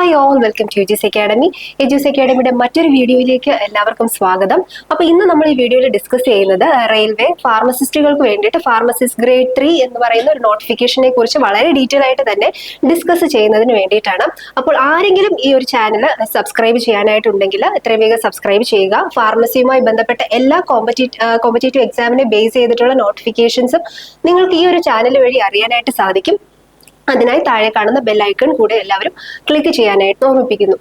Hi all, welcome to Edus academy. Edus അക്കാഡമിയുടെ മറ്റൊരു വീഡിയോയിലേക്ക് എല്ലാവർക്കും സ്വാഗതം. അപ്പോൾ ഇന്ന് നമ്മൾ ഈ വീഡിയോയിൽ ഡിസ്കസ് ചെയ്യുന്നത് റെയിൽവേ ഫാർമസിസ്റ്റുകൾക്ക് വേണ്ടിയിട്ട് ഫാർമസിസ്റ്റ് ഗ്രേഡ് 3 എന്ന് പറയുന്ന ഒരു നോട്ടിഫിക്കേഷനെ കുറിച്ച് വളരെ ഡീറ്റെയിൽ ആയിട്ട് തന്നെ ഡിസ്കസ് ചെയ്യുന്നതിന് വേണ്ടിയിട്ടാണ്. അപ്പോൾ ആരെങ്കിലും ഈ ഒരു ചാനൽ സബ്സ്ക്രൈബ് ചെയ്യാനായിട്ടുണ്ടെങ്കിൽ എത്രയും വേഗം സബ്സ്ക്രൈബ് ചെയ്യുക. ഫാർമസിയുമായി ബന്ധപ്പെട്ട എല്ലാ കോമ്പറ്റേറ്റീവ് എക്സാമിനെ ബേസ് ചെയ്തിട്ടുള്ള നോട്ടിഫിക്കേഷൻസും നിങ്ങൾക്ക് ഈ ഒരു ചാനൽ വഴി അറിയാനായിട്ട് സാധിക്കും. അതിനായി താഴെ കാണുന്ന ബെൽ ഐക്കൺ കൂടെ എല്ലാവരും ക്ലിക്ക് ചെയ്യാനായിട്ട് ഓർമ്മിപ്പിക്കുന്നു.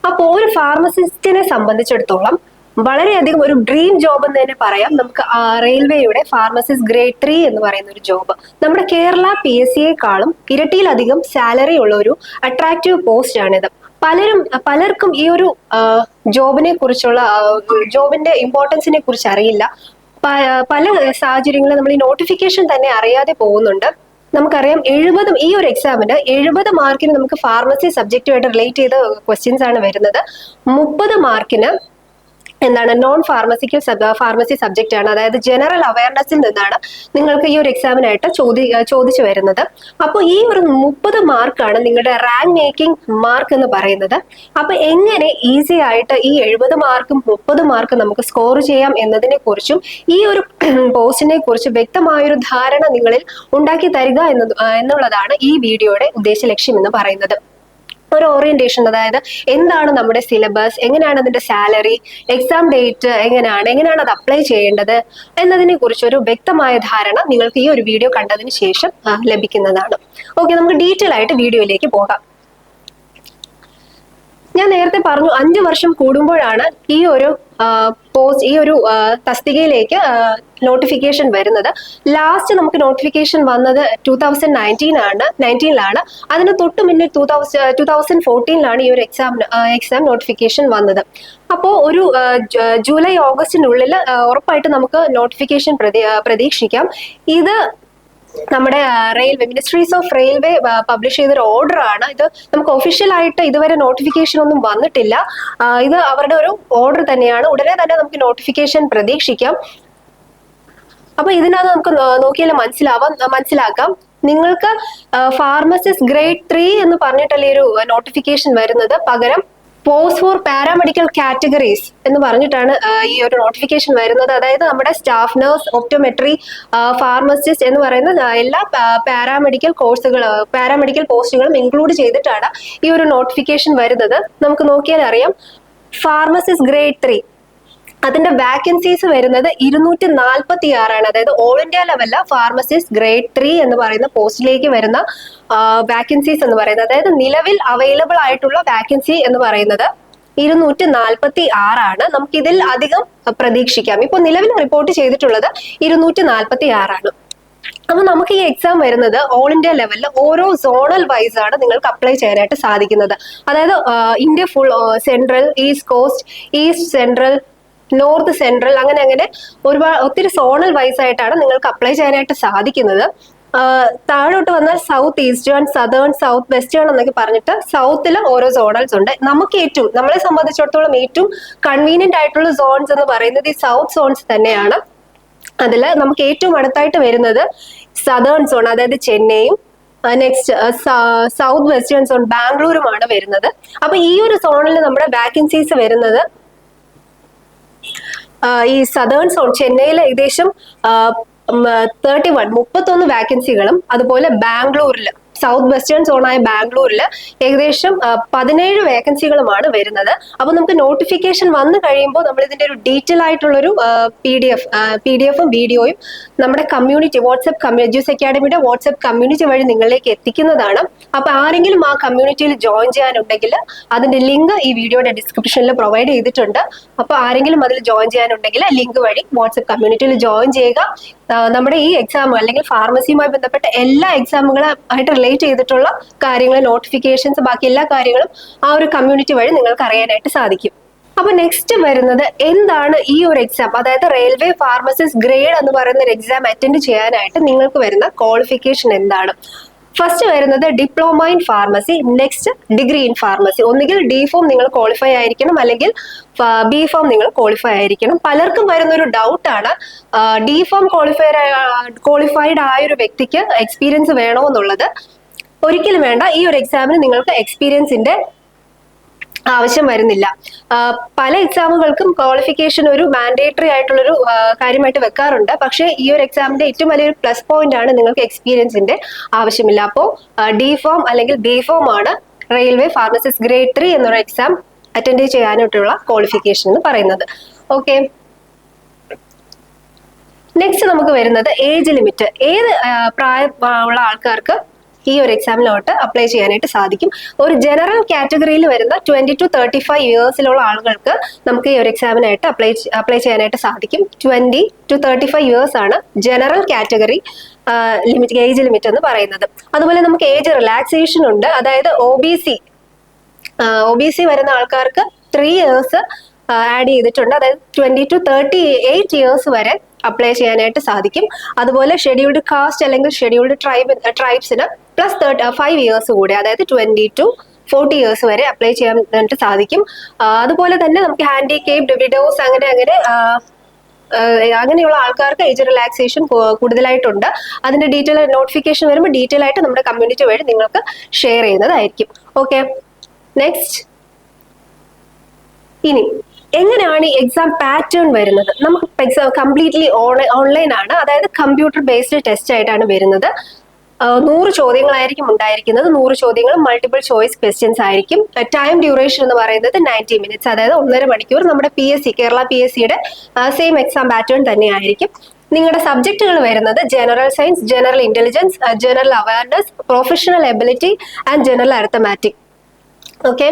അപ്പോൾ ഒരു ഫാർമസിസ്റ്റിനെ സംബന്ധിച്ചിടത്തോളം വളരെയധികം ഒരു ഡ്രീം ജോബ് എന്ന് തന്നെ പറയാം. നമുക്ക് റെയിൽവേയുടെ ഫാർമസിസ്റ്റ് ഗ്രേഡ് 3 എന്ന് പറയുന്ന ഒരു ജോബ് നമ്മുടെ കേരള PSCയെക്കാളും ഇരട്ടിയിലധികം സാലറി ഉള്ള ഒരു അട്രാക്റ്റീവ് പോസ്റ്റ് ആണിത്. പലർക്കും ഈ ഒരു ജോബിനെ കുറിച്ചുള്ള ജോബിന്റെ ഇമ്പോർട്ടൻസിനെ കുറിച്ച് അറിയില്ല. പല സാഹചര്യങ്ങളിൽ നമ്മൾ ഈ നോട്ടിഫിക്കേഷൻ തന്നെ അറിയാതെ പോകുന്നുണ്ട്. നമുക്കറിയാം ഈ ഒരു എക്സാമിന് 70 മാർക്കിന് നമുക്ക് ഫാർമസി സബ്ജക്റ്റുമായിട്ട് റിലേറ്റ് ചെയ്ത ക്വസ്റ്റ്യൻസ് ആണ് വരുന്നത്. 30 മാർക്കിന് നോൺ ഫാർമസി സബ്ജക്റ്റ് ആണ്. അതായത് ജനറൽ അവയർനെസ്സിൽ നിന്നാണ് നിങ്ങൾക്ക് ഈ ഒരു എക്സാമിനായിട്ട് ചോദിച്ചു വരുന്നത്. അപ്പോൾ ഈ ഒരു 30 മാർക്കാണ് നിങ്ങളുടെ റാങ്ക് മേക്കിംഗ് മാർക്ക് എന്ന് പറയുന്നത്. അപ്പൊ എങ്ങനെ ഈസി ആയിട്ട് ഈ 70 മാർക്കും 30 മാർക്കും നമുക്ക് സ്കോർ ചെയ്യാം എന്നതിനെ കുറിച്ചും ഈ ഒരു പോസ്റ്റിനെ കുറിച്ച് വ്യക്തമായൊരു ധാരണ നിങ്ങളിൽ ഉണ്ടാക്കി തരിക എന്നുള്ളതാണ് ഈ വീഡിയോയുടെ ഉദ്ദേശ ലക്ഷ്യം എന്ന് പറയുന്നത്. ഒരു ഓറിയന്റേഷൻ, അതായത് എന്താണ് നമ്മുടെ സിലബസ്, എങ്ങനെയാണ് അതിന്റെ സാലറി, എക്സാം ഡേറ്റ് എങ്ങനെയാണ് അത് അപ്ലൈ ചെയ്യേണ്ടത് എന്നതിനെ കുറിച്ച് ഒരു വ്യക്തമായ ധാരണ നിങ്ങൾക്ക് ഈ ഒരു വീഡിയോ കണ്ടതിന് ശേഷം ലഭിക്കുന്നതാണ്. ഓക്കെ, നമുക്ക് ഡീറ്റെയിൽ ആയിട്ട് വീഡിയോയിലേക്ക് പോകാം. ഞാൻ നേരത്തെ പറഞ്ഞു 5 വർഷം കൂടുമ്പോഴാണ് ഈ ഒരു തസ്തികയിലേക്ക് നോട്ടിഫിക്കേഷൻ വരുന്നത്. ലാസ്റ്റ് നമുക്ക് നോട്ടിഫിക്കേഷൻ വന്നത് 2019 അതിന് തൊട്ട് മുന്നേ 2014 ഈ ഒരു എക്സാം നോട്ടിഫിക്കേഷൻ വന്നത്. അപ്പോൾ ഒരു ജൂലൈ ഓഗസ്റ്റിനുള്ളിൽ ഉറപ്പായിട്ട് നമുക്ക് നോട്ടിഫിക്കേഷൻ പ്രതീക്ഷിക്കാം. ഇത് നമ്മുടെ മിനിസ്ട്രീസ് ഓഫ് റെയിൽവേ പബ്ലിഷ് ചെയ്തൊരു ഓർഡർ ആണ്. ഇത് നമുക്ക് ഒഫീഷ്യൽ ആയിട്ട് ഇതുവരെ നോട്ടിഫിക്കേഷൻ ഒന്നും വന്നിട്ടില്ല. ഇത് അവരുടെ ഒരു ഓർഡർ തന്നെയാണ്. ഉടനെ തന്നെ നമുക്ക് നോട്ടിഫിക്കേഷൻ പ്രതീക്ഷിക്കാം. അപ്പൊ ഇതിനകത്ത് നമുക്ക് നോക്കിയാൽ മനസ്സിലാക്കാം. നിങ്ങൾക്ക് ഫാർമസിസ്റ്റ് ഗ്രേഡ് 3 എന്ന് പറഞ്ഞിട്ടല്ലേ ഒരു നോട്ടിഫിക്കേഷൻ വരുന്നത്. പകരം പോസ്റ്റ് ഫോർ പാരാമെഡിക്കൽ കാറ്റഗറീസ് എന്ന് പറഞ്ഞിട്ടാണ് ഈ ഒരു നോട്ടിഫിക്കേഷൻ വരുന്നത്. അതായത് നമ്മുടെ സ്റ്റാഫ് നഴ്സ്, ഒപ്റ്റോമെട്രി, ഫാർമസിസ്റ്റ് എന്ന് പറയുന്ന എല്ലാ പാരാമെഡിക്കൽ പോസ്റ്റുകളും ഇൻക്ലൂഡ് ചെയ്തിട്ടാണ് ഈ ഒരു നോട്ടിഫിക്കേഷൻ വരുന്നത്. നമുക്ക് നോക്കിയാൽ അറിയാം, ഫാർമസിസ്റ്റ് ഗ്രേഡ് 3 അതിന്റെ വാക്കൻസീസ് വരുന്നത് 246 അതായത് ഓൾ ഇന്ത്യ ലെവലില് ഫാർമസിസ്റ്റ് ഗ്രേഡ് 3 എന്ന് പറയുന്ന പോസ്റ്റിലേക്ക് വരുന്ന വാക്കൻസീസ് എന്ന് പറയുന്നത്, അതായത് നിലവിൽ അവൈലബിൾ ആയിട്ടുള്ള വാക്കൻസി എന്ന് പറയുന്നത് 246 നമുക്ക് ഇതിൽ അധികം പ്രതീക്ഷിക്കാം. ഇപ്പോൾ നിലവിൽ റിപ്പോർട്ട് ചെയ്തിട്ടുള്ളത് 246. അപ്പൊ നമുക്ക് ഈ എക്സാം വരുന്നത് ഓൾ ഇന്ത്യ ലെവലിൽ ഓരോ സോണൽ വൈസ് ആണ് നിങ്ങൾക്ക് അപ്ലൈ ചെയ്യാനായിട്ട് സാധിക്കുന്നത്. അതായത് India full, central, east cost, east central, north central, അങ്ങനെ ഒത്തിരി സോണൽ വൈസ് ആയിട്ടാണ് നിങ്ങൾക്ക് അപ്ലൈ ചെയ്യാനായിട്ട് സാധിക്കുന്നത്. താഴോട്ട് വന്നാൽ south eastern, southern, south western എന്നൊക്കെ പറഞ്ഞിട്ട് സൗത്തിൽ ഓരോ സോണൽസ് ഉണ്ട്. നമ്മളെ സംബന്ധിച്ചിടത്തോളം ഏറ്റവും കൺവീനിയന്റ് ആയിട്ടുള്ള സോൺസ് എന്ന് പറയുന്നത് ഈ സൗത്ത് സോൺസ് തന്നെയാണ്. അതിൽ നമുക്ക് ഏറ്റവും അടുത്തായിട്ട് വരുന്നത് സദേൺ സോൺ, അതായത് ചെന്നൈയും, നെക്സ്റ്റ് സൗത്ത് വെസ്റ്റേൺ സോൺ ബാംഗ്ലൂരുമാണ് വരുന്നത്. അപ്പൊ ഈ ഒരു സോണിൽ നമ്മുടെ വാക്കൻസീസ് വരുന്നത് ഈ സദേൺ സോൺ ചെന്നൈയിൽ ഏകദേശം 31 വാക്കൻസികളും, അതുപോലെ ബാംഗ്ലൂരിൽ സൗത്ത് വെസ്റ്റേൺ സോണായ ബാംഗ്ലൂരിൽ ഏകദേശം 17 വേക്കൻസികളുമാണ് വരുന്നത്. അപ്പൊ നമുക്ക് നോട്ടിഫിക്കേഷൻ വന്നു കഴിയുമ്പോൾ നമ്മൾ ഇതിന്റെ ഒരു ഡീറ്റെയിൽ ആയിട്ടുള്ളൊരു PDF-ഉം വീഡിയോയും നമ്മുടെ എജ്യൂസ് അക്കാഡമിയുടെ വാട്സ്ആപ്പ് കമ്മ്യൂണിറ്റി വഴി നിങ്ങളിലേക്ക് എത്തിക്കുന്നതാണ്. അപ്പൊ ആരെങ്കിലും ആ കമ്മ്യൂണിറ്റിയിൽ ജോയിൻ ചെയ്യാനുണ്ടെങ്കിൽ അതിന്റെ ലിങ്ക് ഈ വീഡിയോയുടെ ഡിസ്ക്രിപ്ഷനിൽ പ്രൊവൈഡ് ചെയ്തിട്ടുണ്ട്. അപ്പൊ ആരെങ്കിലും അതിൽ ജോയിൻ ചെയ്യാനുണ്ടെങ്കിൽ ലിങ്ക് വഴി വാട്സ്ആപ്പ് കമ്മ്യൂണിറ്റിയിൽ ജോയിൻ ചെയ്യുക. നമ്മുടെ ഈ എക്സാം അല്ലെങ്കിൽ ഫാർമസിയുമായി ബന്ധപ്പെട്ട എല്ലാ എക്സാമുകളായിട്ട് റിലേറ്റ് ചെയ്തിട്ടുള്ള കാര്യങ്ങൾ, നോട്ടിഫിക്കേഷൻസ്, ബാക്കി എല്ലാ കാര്യങ്ങളും ആ ഒരു കമ്മ്യൂണിറ്റി വഴി നിങ്ങൾക്ക് അറിയാനായിട്ട് സാധിക്കും. അപ്പൊ നെക്സ്റ്റ് വരുന്നത് എന്താണ് ഈ ഒരു എക്സാം, അതായത് റെയിൽവേ ഫാർമസിസ്റ്റ് ഗ്രേഡ് എന്ന് പറയുന്ന ഒരു എക്സാം അറ്റൻഡ് ചെയ്യാനായിട്ട് നിങ്ങൾക്ക് വരുന്ന ക്വാളിഫിക്കേഷൻ എന്താണ്? ഫസ്റ്റ് വരുന്നത് diploma in pharmacy, next degree in pharmacy. ഒന്നുകിൽ D.Pharm നിങ്ങൾ ക്വാളിഫൈ ആയിരിക്കണം, അല്ലെങ്കിൽ B.Pharm നിങ്ങൾ ക്വാളിഫൈ ആയിരിക്കണം. പലർക്കും വരുന്ന ഒരു ഡൗട്ടാണ്, D.Pharm ക്വാളിഫൈഡ് ആയ ഒരു വ്യക്തിക്ക് എക്സ്പീരിയൻസ് വേണോ എന്നുള്ളത്. ഒരിക്കലും വേണ്ട. ഈ ഒരു എക്സാമിന് നിങ്ങൾക്ക് എക്സ്പീരിയൻസിന്റെ ആവശ്യം വരുന്നില്ല. പല എക്സാമുകൾക്കും ക്വാളിഫിക്കേഷൻ ഒരു മാൻഡേറ്ററി ആയിട്ടുള്ളൊരു കാര്യമായിട്ട് വെക്കാറുണ്ട്. പക്ഷേ ഈ ഒരു എക്സാമിന്റെ ഏറ്റവും വലിയൊരു പ്ലസ് പോയിന്റ് ആണ് നിങ്ങൾക്ക് എക്സ്പീരിയൻസിന്റെ ആവശ്യമില്ല. അപ്പോൾ ഡി ഫോം അല്ലെങ്കിൽ ബി ഫോം ആണ് റെയിൽവേ ഫാർമസിസ്റ്റ് ഗ്രേഡ് 3 എന്നൊരു എക്സാം അറ്റൻഡ് ചെയ്യാനായിട്ടുള്ള ക്വാളിഫിക്കേഷൻ എന്ന് പറയുന്നത്. ഓക്കെ, നെക്സ്റ്റ് നമുക്ക് വരുന്നത് ഏജ് ലിമിറ്റ്. ഏത് പ്രായമുള്ള ആൾക്കാർക്ക് ഈ ഒരു എക്സാമിലോട്ട് അപ്ലൈ ചെയ്യാനായിട്ട് സാധിക്കും? ഒരു ജനറൽ കാറ്റഗറിയിൽ വരുന്ന 20 to 35 ഇയേഴ്സിലുള്ള ആളുകൾക്ക് നമുക്ക് ഈ ഒരു എക്സാമിനായിട്ട് അപ്ലൈ ചെയ്യാനായിട്ട് സാധിക്കും. 20 to 35 ഇയേഴ്സ് ആണ് general category limit, age limit എന്ന് പറയുന്നത്. അതുപോലെ നമുക്ക് ഏജ് റിലാക്സേഷൻ ഉണ്ട്. അതായത് ഒ ബി സി വരുന്ന ആൾക്കാർക്ക് 3 ഇയേഴ്സ് ആഡ് ചെയ്തിട്ടുണ്ട്. അതായത് 20 to 38 ഇയേഴ്സ് വരെ അപ്ലൈ ചെയ്യാനായിട്ട് സാധിക്കും. അതുപോലെ ഷെഡ്യൂൾഡ് കാസ്റ്റ് അല്ലെങ്കിൽ ഷെഡ്യൂൾഡ് ട്രൈബ്സിന് പ്ലസ് 5 ഇയേഴ്സ് കൂടെ, അതായത് 20 to 40 ഇയേഴ്സ് വരെ അപ്ലൈ ചെയ്യാനായിട്ട് സാധിക്കും. അതുപോലെ തന്നെ നമുക്ക് ഹാൻഡിക്കേപ്ഡ്, വിഡോസ്, അങ്ങനെയുള്ള ആൾക്കാർക്ക് ഏജ് റിലാക്സേഷൻ കൂടുതലായിട്ടുണ്ട്. അതിന്റെ ഡീറ്റെയിൽ നോട്ടിഫിക്കേഷൻ വരുമ്പോൾ ഡീറ്റെയിൽ ആയിട്ട് നമ്മുടെ കമ്മ്യൂണിറ്റി വഴി നിങ്ങൾക്ക് ഷെയർ ചെയ്യുന്നതായിരിക്കും. Okay, next. ഇനി എങ്ങനെയാണ് ഈ എക്സാം പാറ്റേൺ വരുന്നത്? നമുക്ക് എക്സാം കംപ്ലീറ്റ്ലി ഓൺലൈൻ ആണ്. അതായത് കമ്പ്യൂട്ടർ ബേസ്ഡ് ടെസ്റ്റ് ആയിട്ടാണ് വരുന്നത്. 100 ചോദ്യങ്ങളായിരിക്കും ഉണ്ടായിരിക്കുന്നത്. 100 ചോദ്യങ്ങളും മൾട്ടിപ്പിൾ ചോയ്സ് ക്വസ്റ്റ്യൻസ് ആയിരിക്കും. ടൈം ഡ്യൂറേഷൻ എന്ന് പറയുന്നത് 90 മിനിറ്റ്സ്, അതായത് 1.5 മണിക്കൂർ. നമ്മുടെ കേരള PSCയുടെ സെയിം എക്സാം പാറ്റേൺ തന്നെയായിരിക്കും. നിങ്ങളുടെ സബ്ജക്റ്റുകൾ വരുന്നത് general science, general intelligence, general awareness, professional ability and general arithmetic. Okay,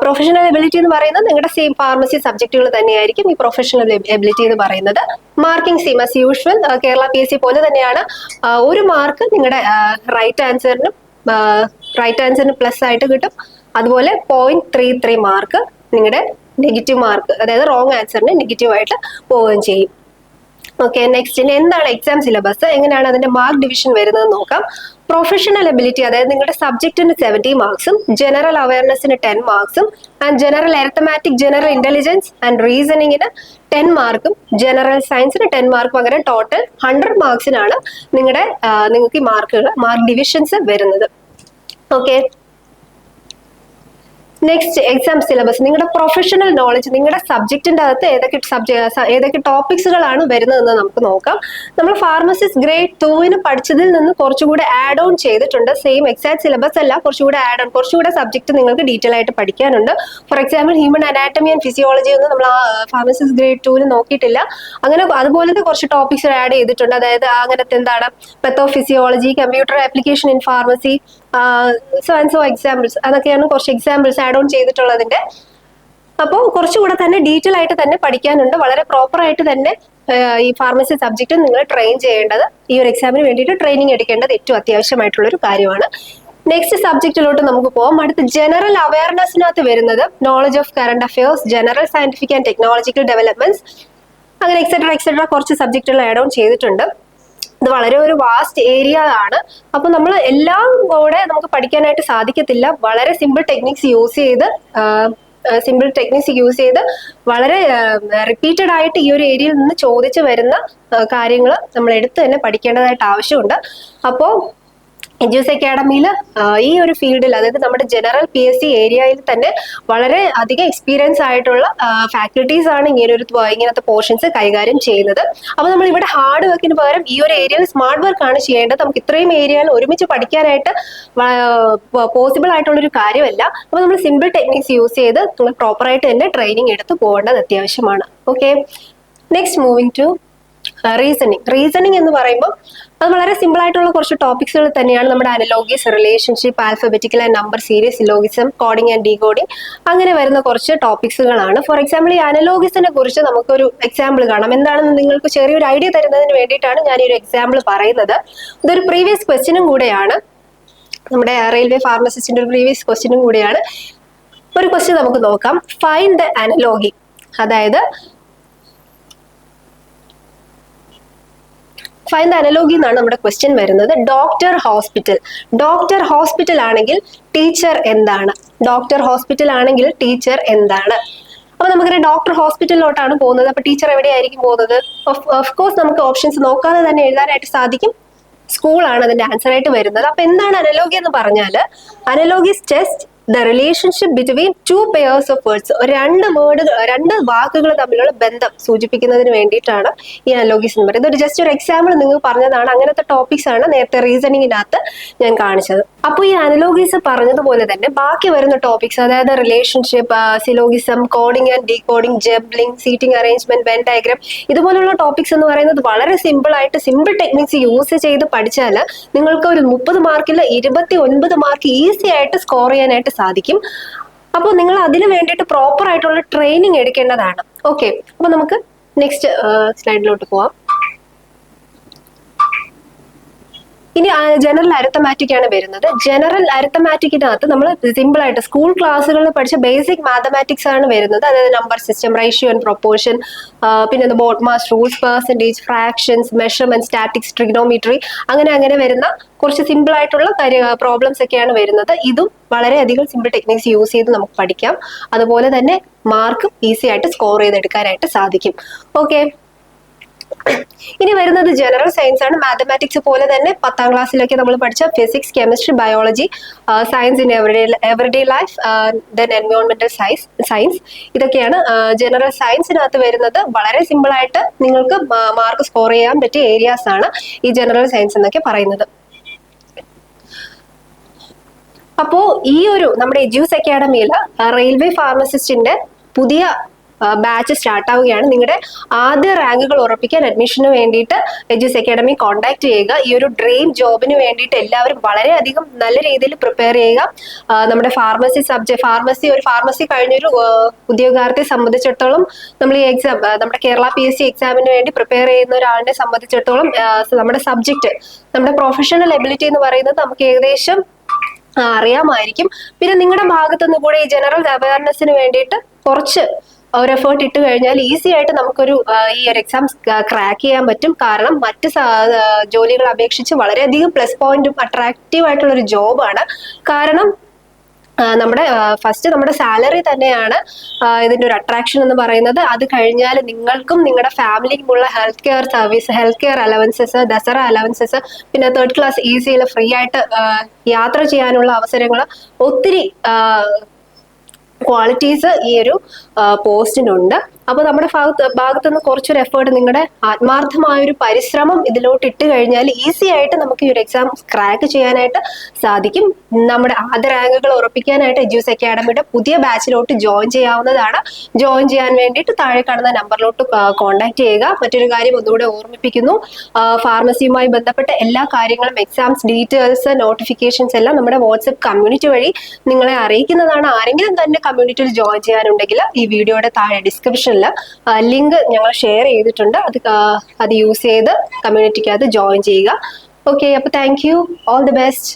professional ability എന്ന് പറയുന്നത് നിങ്ങളുടെ സെയിം ഫാർമസി സബ്ജക്റ്റുകൾ തന്നെയായിരിക്കും ഈ പ്രൊഫഷണൽ എബിലിറ്റി എന്ന് പറയുന്നത്. Marking same as usual, Kerala PSC പോലെ തന്നെയാണ്. 1 മാർക്ക് നിങ്ങളുടെ റൈറ്റ് ആൻസറിന് പ്ലസ് ആയിട്ട് കിട്ടും. അതുപോലെ 0.33 മാർക്ക് നിങ്ങളുടെ നെഗറ്റീവ് മാർക്ക്, അതായത് റോങ് ആൻസറിന് നെഗറ്റീവ് ആയിട്ട് പോവുകയും ചെയ്യും. Okay, next. എന്താണ് എക്സാം സിലബസ്, എങ്ങനെയാണ് അതിന്റെ മാർക്ക് ഡിവിഷൻ വരുന്നത് നോക്കാം. പ്രൊഫഷണൽ എബിലിറ്റി, അതായത് നിങ്ങളുടെ സബ്ജക്റ്റിന് 70 മാർക്സും ജനറൽ അവയർനെസ്സിന് 10 മാർക്സും and general arithmetic, general intelligence and റീസണിങ്ങിന് 10 മാർക്കും ജനറൽ സയൻസിന് 10 മാർക്കും, അങ്ങനെ ടോട്ടൽ 100 മാർക്സിനാണ് നിങ്ങൾക്ക് ഈ മാർക്ക് ഡിവിഷൻസ് വരുന്നത്. Okay, next exam syllabus. നിങ്ങളുടെ പ്രൊഫഷണൽ നോളജ്, നിങ്ങളുടെ സബ്ജക്റ്റിന്റെ അകത്ത് ഏതൊക്കെ ടോപ്പിക്സുകളാണ് വരുന്നതെന്ന് നമുക്ക് നോക്കാം. നമ്മൾ ഫാർമസിസ്റ്റ് ഗ്രേഡ് 2 പഠിച്ചതിൽ നിന്ന് കുറച്ചുകൂടെ ആഡ് ഓൺ ചെയ്തിട്ടുണ്ട്. സെയിം എക്സാക്ട് സിലബസ് അല്ല, കുറച്ചുകൂടെ സബ്ജക്ട് നിങ്ങൾക്ക് ഡീറ്റെയിൽ ആയിട്ട് പഠിക്കാനുണ്ട്. For example human anatomy and physiology ഒന്നും നമ്മൾ ഫാർമസിസ്റ്റ് ഗ്രേഡ് 2 നോക്കിയിട്ടില്ല. അതുപോലത്തെ കുറച്ച് ടോപ്പിക്സ് ആഡ് ചെയ്തിട്ടുണ്ട്. അതായത് അങ്ങനത്തെ എന്താണ് pathophysiology, computer application in pharmacy, so examples, അതൊക്കെയാണ് കുറച്ച് എക്സാമ്പിൾസ് ആഡ് ഓൺ ചെയ്തിട്ടുള്ളതിന്റെ. അപ്പോൾ കുറച്ചുകൂടെ തന്നെ ഡീറ്റെയിൽ ആയിട്ട് തന്നെ പഠിക്കാനുണ്ട്. വളരെ പ്രോപ്പർ ആയിട്ട് തന്നെ ഈ ഫാർമസി സബ്ജക്റ്റ് നിങ്ങൾ ട്രെയിൻ ചെയ്യേണ്ടത്, ഈ ഒരു എക്സാമിന് വേണ്ടിയിട്ട് ട്രെയിനിങ് എടുക്കേണ്ടത് ഏറ്റവും അത്യാവശ്യമായിട്ടുള്ള ഒരു കാര്യമാണ്. നെക്സ്റ്റ് സബ്ജക്റ്റിലോട്ട് നമുക്ക് പോകാം. അടുത്ത ജനറൽ അവയർനെസ്സിനകത്ത് വരുന്നത് knowledge of current affairs, general scientific and technological developments, അങ്ങനെ എക്സെട്ര കുറച്ച് സബ്ജക്റ്റുകൾ ആഡ് ഓൺ ചെയ്തിട്ടുണ്ട്. ഇത് വളരെ ഒരു വാസ്റ്റ് ഏരിയ ആണ്. അപ്പൊ നമ്മൾ എല്ലാം കൂടെ നമുക്ക് പഠിക്കാനായിട്ട് സാധിക്കത്തില്ല. വളരെ സിമ്പിൾ ടെക്നിക്സ് യൂസ് ചെയ്ത് വളരെ റിപ്പീറ്റഡ് ആയിട്ട് ഈ ഒരു ഏരിയയിൽ നിന്ന് ചോദിച്ചു വരുന്ന കാര്യങ്ങൾ നമ്മൾ എടുത്ത് തന്നെ പഠിക്കേണ്ടതായിട്ട് ആവശ്യമുണ്ട്. അപ്പോൾ എജ്യൂസ് അക്കാഡമിയിൽ ഈ ഒരു ഫീൽഡിൽ, അതായത് നമ്മുടെ ജനറൽ PSC ഏരിയയിൽ തന്നെ വളരെ അധികം എക്സ്പീരിയൻസ് ആയിട്ടുള്ള ഫാക്കൽറ്റീസ് ആണ് ഇങ്ങനത്തെ പോർഷൻസ് കൈകാര്യം ചെയ്യുന്നത്. അപ്പൊ നമ്മൾ ഇവിടെ ഹാർഡ് വർക്കിന് പകരം ഈ ഒരു ഏരിയയിൽ സ്മാർട്ട് വർക്ക് ആണ് ചെയ്യേണ്ടത്. നമുക്ക് ഇത്രയും ഏരിയകൾ ഒരുമിച്ച് പഠിക്കാനായിട്ട് പോസിബിൾ ആയിട്ടുള്ള ഒരു കാര്യമല്ല. അപ്പൊ നമ്മൾ സിമ്പിൾ ടെക്നിക്സ് യൂസ് ചെയ്ത് നമ്മൾ പ്രോപ്പറായിട്ട് തന്നെ ട്രെയിനിങ് എടുത്ത് പോകേണ്ടത് അത്യാവശ്യമാണ്. Okay, next moving to reasoning എന്ന് പറയുമ്പോൾ അത് വളരെ സിമ്പിൾ ആയിട്ടുള്ള കുറച്ച് ടോപ്പിക്സുകൾ തന്നെയാണ്. നമ്മുടെ analogies, relationship, alphabetical and number series, syllogism, coding and decoding, അങ്ങനെ വരുന്ന കുറച്ച് ടോപ്പിക്സുകളാണ്. ഫോർ എക്സാമ്പിൾ ഈ അനലോഗിസിനെ കുറിച്ച് നമുക്കൊരു എക്സാമ്പിൾ കാണാം. എന്താണെന്ന് നിങ്ങൾക്ക് ചെറിയൊരു ഐഡിയ തരുന്നതിന് വേണ്ടിയിട്ടാണ് ഞാൻ ഈ ഒരു എക്സാമ്പിൾ പറയുന്നത്. ഇതൊരു പ്രീവിയസ് ക്വസ്റ്റ്യനും കൂടെയാണ്, നമ്മുടെ റെയിൽവേ ഫാർമസിസ്റ്റിന്റെ ഒരു പ്രീവിയസ് ക്വസ്റ്റ്യനും കൂടെയാണ്. ഒരു ക്വസ്റ്റ്യൻ നമുക്ക് നോക്കാം. ഫൈൻഡ് ദ അനലോഗി, അതായത് ഫൈൻഡ് ദ അനലോഗി എന്നാണ് നമ്മുടെ ക്വസ്റ്റ്യൻ വരുന്നത്. ഡോക്ടർ ഹോസ്പിറ്റൽ ആണെങ്കിൽ ടീച്ചർ എന്താണ്? അപ്പൊ നമുക്കറിയാം ഡോക്ടർ ഹോസ്പിറ്റലിലോട്ടാണ് പോകുന്നത്. അപ്പൊ ടീച്ചർ എവിടെയായിരിക്കും പോകുന്നത്? ഓഫ് കോഴ്സ് നമുക്ക് ഓപ്ഷൻസ് നോക്കാതെ തന്നെ എഴുതാനായിട്ട് സാധിക്കും. സ്കൂളാണ് അതിന്റെ ആൻസർ ആയിട്ട് വരുന്നത്. അപ്പൊ എന്താണ് അനലോഗി എന്ന് പറഞ്ഞാൽ, analogy is just the relationship between two pairs of words. രണ്ട് വാക്കുകൾ തമ്മിലുള്ള ബന്ധം സൂചിപ്പിക്കുന്നതിന് വേണ്ടിയിട്ടാണ് ഈ അനലോഗീസ് എന്ന് പറയുന്നത്. ഒരു ജസ്റ്റ് ഒരു എക്സാമ്പിൾ നിങ്ങൾ പറഞ്ഞതാണ്. അങ്ങനത്തെ ടോപ്പിക്സ് ആണ് നേരത്തെ റീസണിങ്ങിനകത്ത് ഞാൻ കാണിച്ചത്. അപ്പോൾ ഈ അനലോഗീസ് പറഞ്ഞതുപോലെ തന്നെ ബാക്കി വരുന്ന ടോപ്പിക്സ്, അതായത് relationship, syllogism, coding and decoding, jumbling, seating arrangement, Venn diagram, ഇതുപോലുള്ള ടോപ്പിക്സ് എന്ന് പറയുന്നത് വളരെ സിമ്പിൾ ആയിട്ട് സിമ്പിൾ ടെക്നിക്സ് യൂസ് ചെയ്ത് പഠിച്ചാൽ നിങ്ങൾക്ക് ഒരു 30 മാർക്കിൽ 29 മാർക്ക് ഈസി ആയിട്ട് സ്കോർ ചെയ്യാനായിട്ട് സാധിക്കും. അപ്പോൾ നിങ്ങൾ അതിന് വേണ്ടിയിട്ട് പ്രോപ്പർ ആയിട്ടുള്ള ട്രെയിനിങ് എടുക്കേണ്ടതാണ്. ഓക്കെ, അപ്പൊ നമുക്ക് നെക്സ്റ്റ് സ്ലൈഡിലോട്ട് പോവാം. ഇനി ജനറൽ അരിത്തമാറ്റിക് ആണ് വരുന്നത്. ജനറൽ അരിത്തമാറ്റിക്കിനകത്ത് നമ്മൾ സിമ്പിൾ ആയിട്ട് സ്കൂൾ ക്ലാസ്സുകളിൽ പഠിച്ച ബേസിക് മാത്തമാറ്റിക്സ് ആണ് വരുന്നത്. അതായത് number system, ratio and proportion, പിന്നെ BODMAS rules, percentage, fractions, measurement, statics, trigonometry, അങ്ങനെ വരുന്ന കുറച്ച് സിമ്പിൾ ആയിട്ടുള്ള പ്രോബ്ലംസ് ഒക്കെയാണ് വരുന്നത്. ഇതും വളരെയധികം സിമ്പിൾ ടെക്നിക്സ് യൂസ് ചെയ്ത് നമുക്ക് പഠിക്കാം. അതുപോലെ തന്നെ മാർക്കും ഈസി ആയിട്ട് സ്കോർ ചെയ്തെടുക്കാനായിട്ട് സാധിക്കും. ഓക്കെ, ഇനി വരുന്നത് ജനറൽ സയൻസ് ആണ്. മാത്തമാറ്റിക്സ് പോലെ തന്നെ 10ാം ക്ലാസ്സിലൊക്കെ നമ്മൾ പഠിച്ച physics, chemistry, biology, science in everyday life, then എൻവയോൺമെന്റൽ സയൻസ്, ഇതൊക്കെയാണ് ജനറൽ സയൻസിനകത്ത് വരുന്നത്. വളരെ സിമ്പിൾ ആയിട്ട് നിങ്ങൾക്ക് മാർക്ക് സ്കോർ ചെയ്യാൻ പറ്റിയ ഏരിയാസ് ആണ് ഈ ജനറൽ സയൻസ് എന്നൊക്കെ പറയുന്നത്. അപ്പോ ഈ ഒരു നമ്മുടെ എജ്യൂസ് അക്കാഡമിയിൽ റെയിൽവേ ഫാർമസിസ്റ്റിന്റെ പുതിയ ബാച്ച് സ്റ്റാർട്ട് ആവുകയാണ്. നിങ്ങളുടെ ആദ്യ റാങ്കുകൾ ഉറപ്പിക്കാൻ അഡ്മിഷന് വേണ്ടിയിട്ട് എജ്യൂസ് അക്കാഡമി കോൺടാക്ട് ചെയ്യുക. ഈ ഒരു ഡ്രീം ജോബിന് വേണ്ടിയിട്ട് എല്ലാവരും വളരെയധികം നല്ല രീതിയിൽ പ്രിപ്പയർ ചെയ്യുക. നമ്മുടെ ഫാർമസി കഴിഞ്ഞൊരു ഉദ്യോഗാർത്ഥിയെ സംബന്ധിച്ചിടത്തോളം നമ്മൾ ഈ എക്സാം, നമ്മുടെ കേരള PSC എക്സാമിന് വേണ്ടി പ്രിപ്പയർ ചെയ്യുന്ന ഒരാളിനെ സംബന്ധിച്ചിടത്തോളം നമ്മുടെ സബ്ജക്ട്, നമ്മുടെ പ്രൊഫഷണൽ എബിലിറ്റി എന്ന് പറയുന്നത് നമുക്ക് ഏകദേശം അറിയാമായിരിക്കും. പിന്നെ നിങ്ങളുടെ ഭാഗത്തുനിന്ന് കൂടെ ഈ ജനറൽ അവയർനെസ്സിന് വേണ്ടിയിട്ട് കുറച്ച് ഒരു എഫേർട്ട് ഇട്ട് കഴിഞ്ഞാൽ ഈസി ആയിട്ട് നമുക്കൊരു ഈ ഒരു എക്സാം ക്രാക്ക് ചെയ്യാൻ പറ്റും. കാരണം മറ്റ് ജോലികളെ അപേക്ഷിച്ച് വളരെയധികം പ്ലസ് പോയിന്റും അട്രാക്റ്റീവ് ആയിട്ടുള്ള ഒരു ജോബാണ്. കാരണം നമ്മുടെ സാലറി തന്നെയാണ് ഇതിന്റെ ഒരു അട്രാക്ഷൻ എന്ന് പറയുന്നത്. അത് കഴിഞ്ഞാൽ നിങ്ങൾക്കും നിങ്ങളുടെ ഫാമിലിക്കുമുള്ള health care service, health care allowances, Dussehra allowances, പിന്നെ 3rd ക്ലാസ് ഈസിയിൽ ഫ്രീ ആയിട്ട് യാത്ര ചെയ്യാനുള്ള അവസരങ്ങൾ, ഒത്തിരി ക്വാളിറ്റീസ് ഈ ഒരു പോസ്റ്റിനുണ്ട്. അപ്പൊ നമ്മുടെ ഭാഗത്തുനിന്ന് കുറച്ചൊരു എഫേർട്ട്, നിങ്ങളുടെ ആത്മാർത്ഥമായ ഒരു പരിശ്രമം ഇതിലോട്ട് ഇട്ട് കഴിഞ്ഞാൽ ഈസി ആയിട്ട് നമുക്ക് ഈ ഒരു എക്സാം ക്രാക്ക് ചെയ്യാനായിട്ട് സാധിക്കും. നമ്മുടെ ആദ്യ റാങ്കുകൾ ഉറപ്പിക്കാനായിട്ട് എജ്യൂസ് അക്കാഡമിയുടെ പുതിയ ബാച്ചിലോട്ട് ജോയിൻ ചെയ്യാവുന്നതാണ്. ജോയിൻ ചെയ്യാൻ വേണ്ടിയിട്ട് താഴെ കാണുന്ന നമ്പറിലോട്ട് കോൺടാക്ട് ചെയ്യുക. മറ്റൊരു കാര്യം ഒന്നുകൂടെ ഓർമ്മിപ്പിക്കുന്നു, ഫാർമസിയുമായി ബന്ധപ്പെട്ട എല്ലാ കാര്യങ്ങളും, എക്സാംസ് ഡീറ്റെയിൽസ്, നോട്ടിഫിക്കേഷൻസ് എല്ലാം നമ്മുടെ വാട്സ്ആപ്പ് കമ്മ്യൂണിറ്റി വഴി നിങ്ങളെ അറിയിക്കുന്നതാണ്. ആരെങ്കിലും തന്നെ കമ്മ്യൂണിറ്റിയിൽ ജോയിൻ ചെയ്യാനുണ്ടെങ്കിൽ ഈ വീഡിയോയുടെ താഴെ ഡിസ്ക്രിപ്ഷനിൽ ലിങ്ക് ഞങ്ങൾ ഷെയർ ചെയ്തിട്ടുണ്ട്. അത് യൂസ് ചെയ്ത് കമ്മ്യൂണിറ്റിക്ക് ജോയിൻ ചെയ്യുക. ഓക്കെ, അപ്പൊ thank you, all the best.